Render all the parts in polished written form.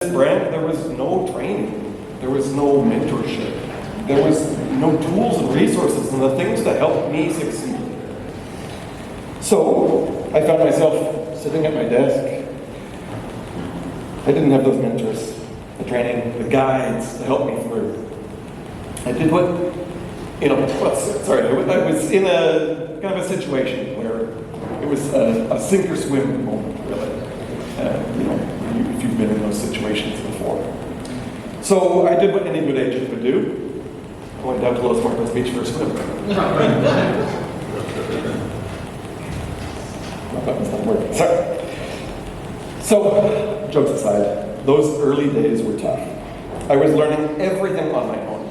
This brand, there was no training, there was no mentorship, there was no tools and resources and the things to help me succeed. So I found myself sitting at my desk. I didn't have those mentors, the training, the guides to help me through. I did what, I was in a kind of a situation where it was a sink or swim moment, really. If you've been in those situations before. So I did what any good agent would do. I went down to Los Muertos Beach for a swim. My button's not working. Sorry. So, jokes aside, those early days were tough. I was learning everything on my own.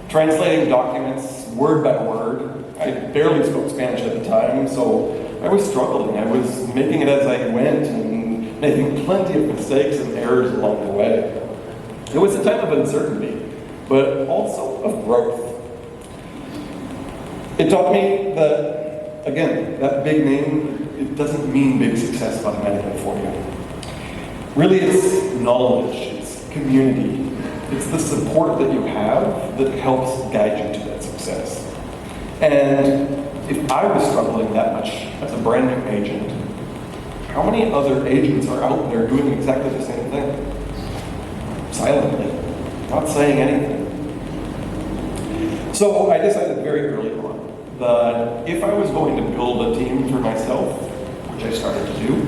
Translating documents word by word. I barely spoke Spanish at the time, so I was struggling. I was making it as I went and making plenty of mistakes and errors along the way. It was a time of uncertainty, but also of growth. It taught me that, again, that big name, it doesn't mean big success automatically for you. Really, it's knowledge, it's community, it's the support that you have that helps guide you to that success. And if I was struggling that much as a brand new agent, how many other agents are out there doing exactly the same thing? Silently, not saying anything. So I decided very early on that if I was going to build a team for myself, which I started to do,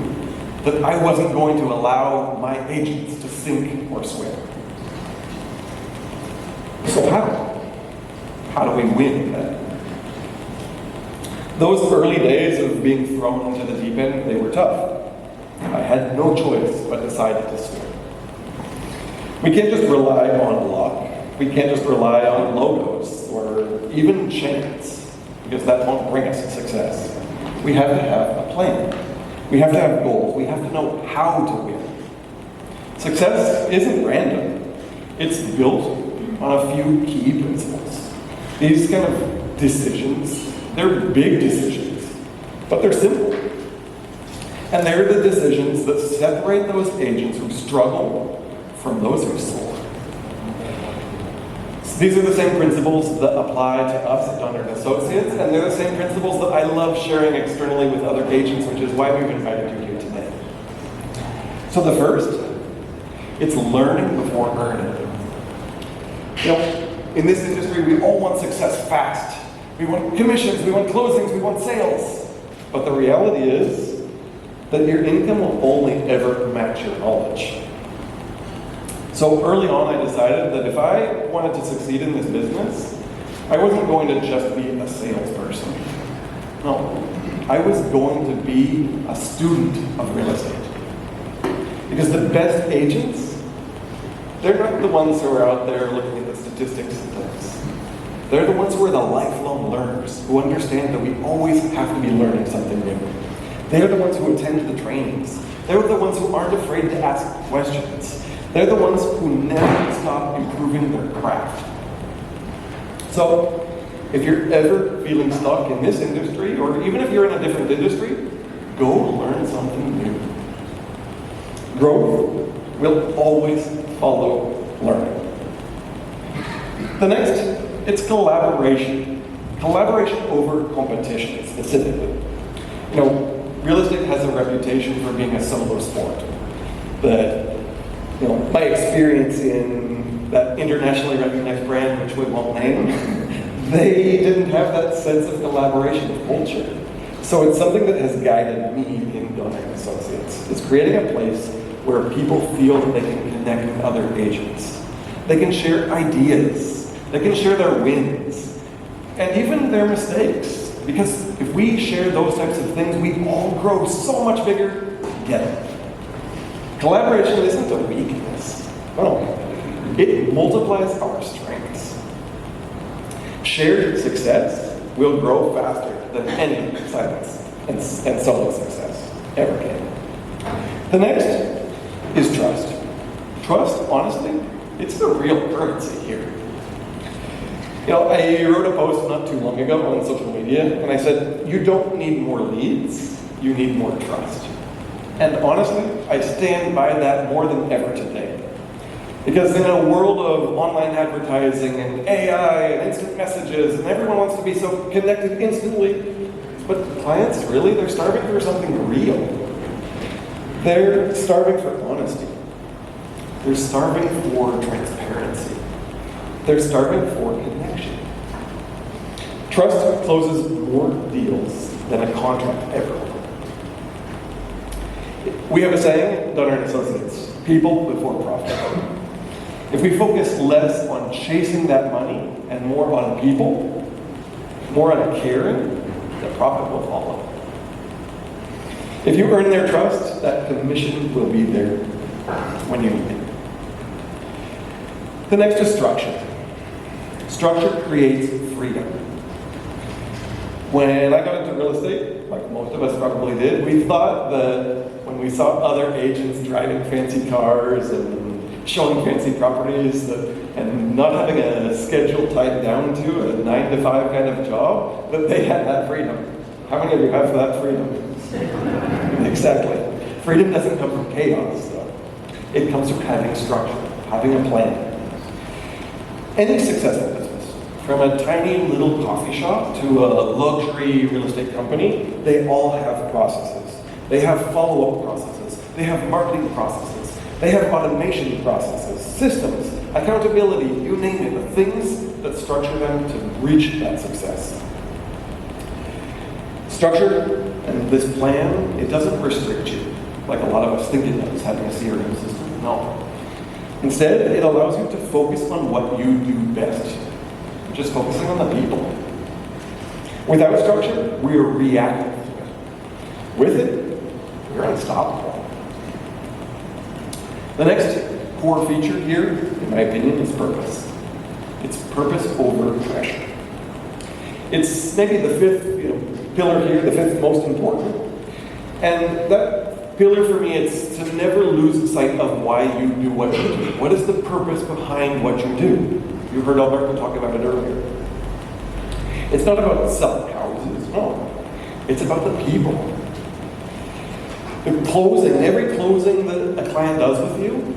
that I wasn't going to allow my agents to sink or swim. So how do we win then? Those early days of being thrown into the deep end, they were tough. I had no choice but decided to swim. We can't just rely on luck. We can't just rely on logos or even chance, because that won't bring us success. We have to have a plan. We have to have goals. We have to know how to win. Success isn't random. It's built on a few key principles. These kind of decisions, they're big decisions, but they're simple. And they're the decisions that separate those agents who struggle from those who soar. So these are the same principles that apply to us at Dunner & Associates, and they're the same principles that I love sharing externally with other agents, which is why we've invited you here today. So the first, it's learning before earning. In this industry, we all want success fast. We want commissions, we want closings, we want sales. But the reality is that your income will only ever match your knowledge. So early on, I decided that if I wanted to succeed in this business, I wasn't going to just be a salesperson. No, I was going to be a student of real estate. Because the best agents, they're not the ones who are out there looking at the statistics and things. They're the ones who are the lifelong learners, who understand that we always have to be learning something new. They're the ones who attend the trainings. They're the ones who aren't afraid to ask questions. They're the ones who never stop improving their craft. So, if you're ever feeling stuck in this industry, or even if you're in a different industry, go learn something new. Growth will always follow learning. The next, it's collaboration. Collaboration over competition, specifically. Real estate has a reputation for being a solo sport. But, my experience in that internationally recognized brand, which we won't name, they didn't have that sense of collaboration, of culture. So it's something that has guided me in Dunner & Associates. It's creating a place where people feel that they can connect with other agents. They can share ideas. They can share their wins. And even their mistakes. Because if we share those types of things, we all grow so much bigger together. Collaboration isn't a weakness. No, it multiplies our strengths. Shared success will grow faster than any silence and solo success ever can. The next is trust. Trust, honestly, it's the real currency here. I wrote a post not too long ago on social media, and I said, you don't need more leads, you need more trust. And honestly, I stand by that more than ever today. Because in a world of online advertising and AI and instant messages, and everyone wants to be so connected instantly, but clients, really, they're starving for something real. They're starving for honesty. They're starving for transparency. They're starving for connection. Trust closes more deals than a contract ever will. We have a saying at Dunner & Associates, people before profit. If we focus less on chasing that money and more on people, more on caring, the profit will follow. If you earn their trust, that commission will be there when you need it. The next is structure. Structure creates freedom. When I got into real estate, like most of us probably did, we thought that when we saw other agents driving fancy cars and showing fancy properties and not having a schedule tied down to a 9-to-5 kind of job, that they had that freedom. How many of you have that freedom? Exactly. Freedom doesn't come from chaos, though. It comes from having structure, having a plan. Any successful business, from a tiny little coffee shop to a luxury real estate company, they all have processes. They have follow-up processes. They have marketing processes. They have automation processes, systems, accountability, you name it, the things that structure them to reach that success. Structure and this plan, it doesn't restrict you, like a lot of us think it does, having a CRM system. No. Instead, it allows you to focus on what you do best, just focusing on the people. Without structure, we are reactive to it. With it, we're unstoppable. The next core feature here, in my opinion, is purpose. It's purpose over pressure. It's maybe the fifth pillar here, the fifth most important. And that pillar for me is to never lose sight of why you do what you do. What is the purpose behind what you do? You heard Alberto talk about it earlier. It's not about selling houses, no. It's about the people. The closing, every closing that a client does with you,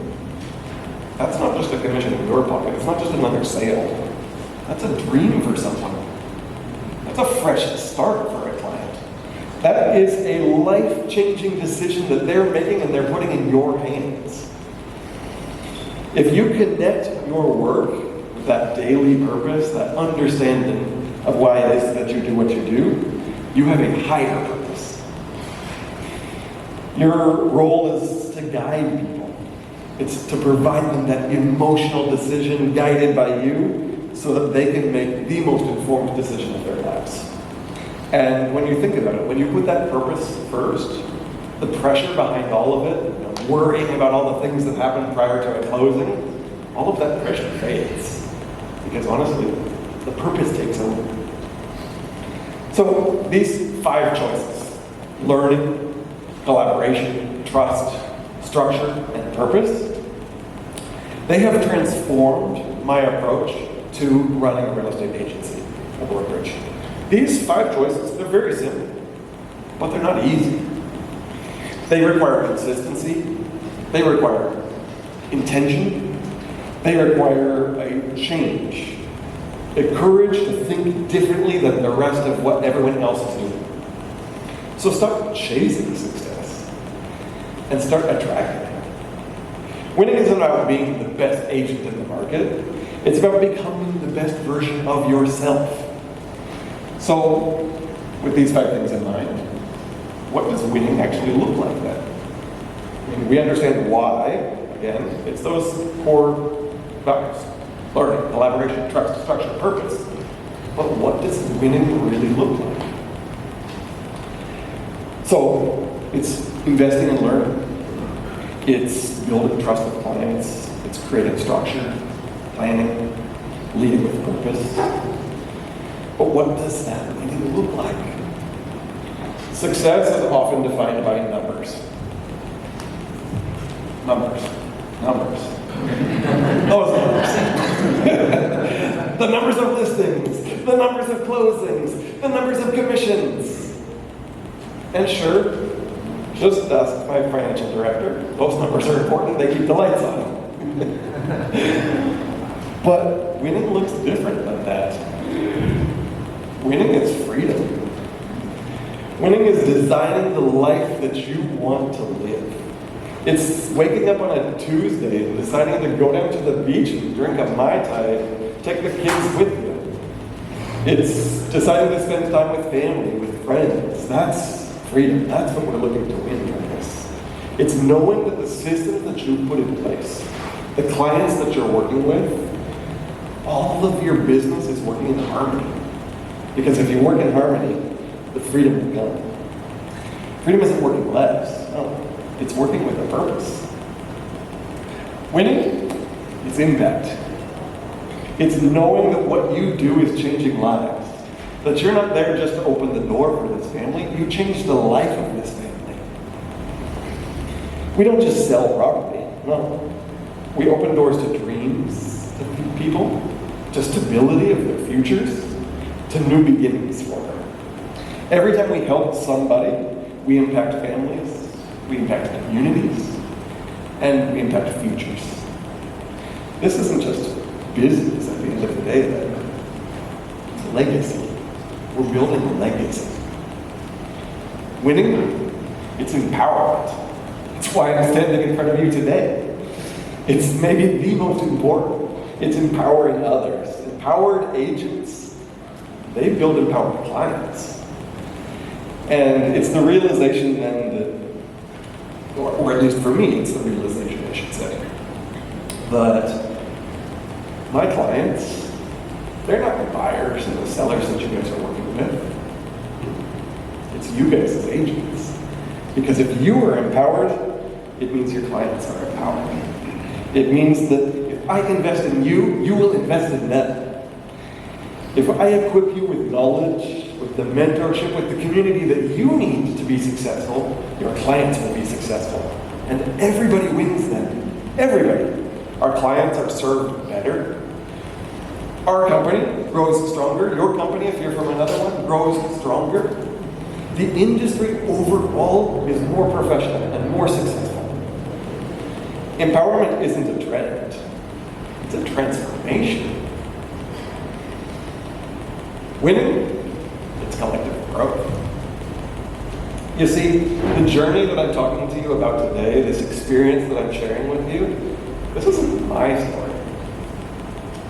that's not just a commission in your pocket. It's not just another sale. That's a dream for someone. That's a fresh start for a client. That is a life-changing decision that they're making and they're putting in your hands. If you connect your work with that daily purpose, that understanding of why it is that you do what you do, you have a higher purpose. Your role is to guide people. It's to provide them that emotional decision guided by you so that they can make the most informed decision of their lives. And when you think about it, when you put that purpose first, the pressure behind all of it, worrying about all the things that happened prior to a closing, all of that pressure fades. Because honestly, the purpose takes over. So these 5 choices, learning, collaboration, trust, structure, and purpose, they have transformed my approach to running a real estate agency, a brokerage. These 5 choices, they're very simple, but they're not easy. They require consistency, they require intention, they require a change, a courage to think differently than the rest of what everyone else is doing. So stop chasing success and start attracting it. Winning isn't about being the best agent in the market. It's about becoming the best version of yourself. So, with these 5 things in mind, what does winning actually look like then? I mean, we understand why, again, it's those core values. Learning, collaboration, trust, structure, purpose. But what does winning really look like? So, it's investing in learning. It's building trust with clients. It's creating structure, planning, leading with purpose. But what does that really look like? Success is often defined by numbers. Numbers. Those numbers. The numbers of listings, the numbers of closings, the numbers of commissions. And sure, just ask my financial director. Those numbers are important. They keep the lights on. But winning looks different than that. Winning is freedom. Winning is designing the life that you want to live. It's waking up on a Tuesday and deciding to go down to the beach and drink a Mai Tai, take the kids with you. It's deciding to spend time with family, with friends. That's freedom. That's what we're looking to win from this. It's knowing that the systems that you put in place, the clients that you're working with, all of your business is working in harmony. Because if you work in harmony, the freedom will come. Freedom isn't working less. No. It's working with a purpose. Winning is impact. It's knowing that what you do is changing lives. That you're not there just to open the door for this family. You change the life of this family. We don't just sell property. No. We open doors to dreams, to people, to stability of their futures, to new beginnings for them. Every time we help somebody, we impact families, we impact communities, and we impact futures. This isn't just business at the end of the day, then. It's legacy. We're building a legacy. Winning, it's empowerment. It's why I'm standing in front of you today. It's maybe the most important. It's empowering others. Empowered agents, they build empowered clients. And it's the realization then that, or at least for me, it's the realization, I should say, that my clients, they're not the buyers and the sellers that you guys are working with. It's you guys as agents. Because if you are empowered, it means your clients are empowered. It means that if I invest in you, you will invest in them. If I equip you with knowledge, with the mentorship, with the community that you need to be successful, your clients will be successful. And everybody wins then. Everybody. Our clients are served better. Our company grows stronger. Your company, if you're from another one, grows stronger. The industry overall is more professional and more successful. Empowerment isn't a trend. It's a transformation. Winning, it's collective growth. You see, the journey that I'm talking to you about today, this experience that I'm sharing with you, this isn't my story.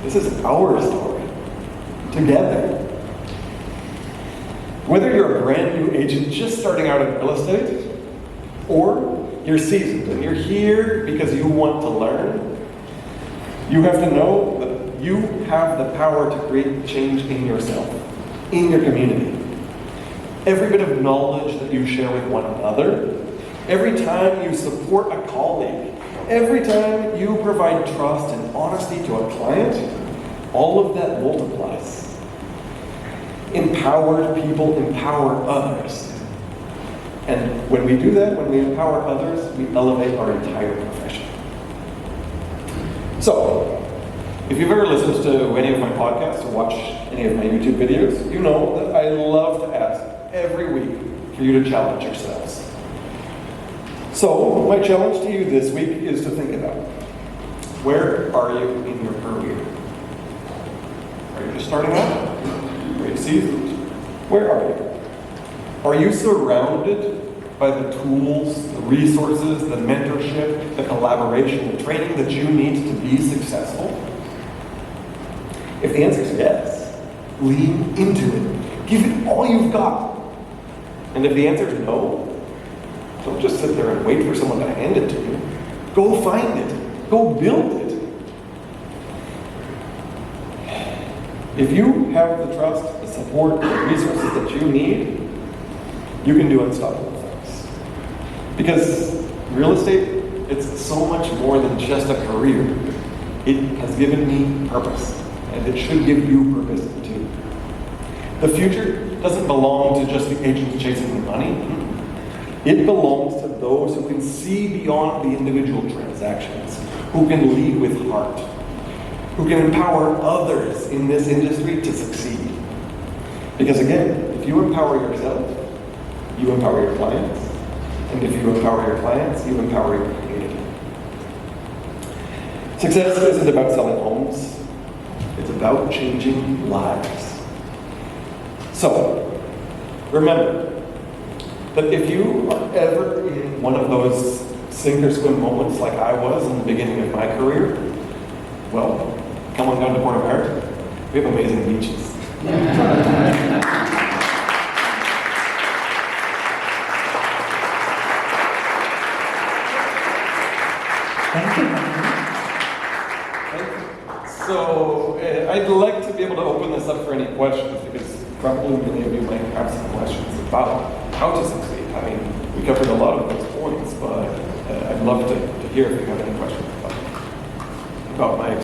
This is our story. Together. Whether you're a brand new agent just starting out in real estate, or you're seasoned and you're here because you want to learn, you have to know that you have the power to create change in yourself, in your community. Every bit of knowledge that you share with one another, every time you support a colleague, every time you provide trust and honesty to a client, all of that multiplies. Empowered people empower others. And when we do that, when we empower others, we elevate our entire profession. So, if you've ever listened to any of my podcasts or watched any of my YouTube videos, you know that I love to ask every week for you to challenge yourselves. So, my challenge to you this week is to think about, where are you in your career? Are you just starting out? Are you seasoned? Where are you? Are you surrounded by the tools, the resources, the mentorship, the collaboration, the training that you need to be successful? If the answer is yes, lean into it. Give it all you've got. And if the answer is no, don't just sit there and wait for someone to hand it to you. Go find it. Go build it. If you have the trust, the support, the resources that you need, you can do unstoppable things. Because real estate, it's so much more than just a career. It has given me purpose, and it should give you purpose too. The future doesn't belong to just the agents chasing the money. It belongs to those who can see beyond the individual transactions, who can lead with heart, who can empower others in this industry to succeed. Because again, if you empower yourself, you empower your clients. And if you empower your clients, you empower your community. Success isn't about selling homes. It's about changing lives. So, remember that if you are ever in one of those sink or swim moments like I was in the beginning of my career, well, come on down to Port of Heart. We have amazing beaches. Thank you. So I'd like to be able to open this up for any questions, because probably many of you might have some questions about how to succeed. I mean, we covered a lot of those points, but I'd love to hear if you have any questions about my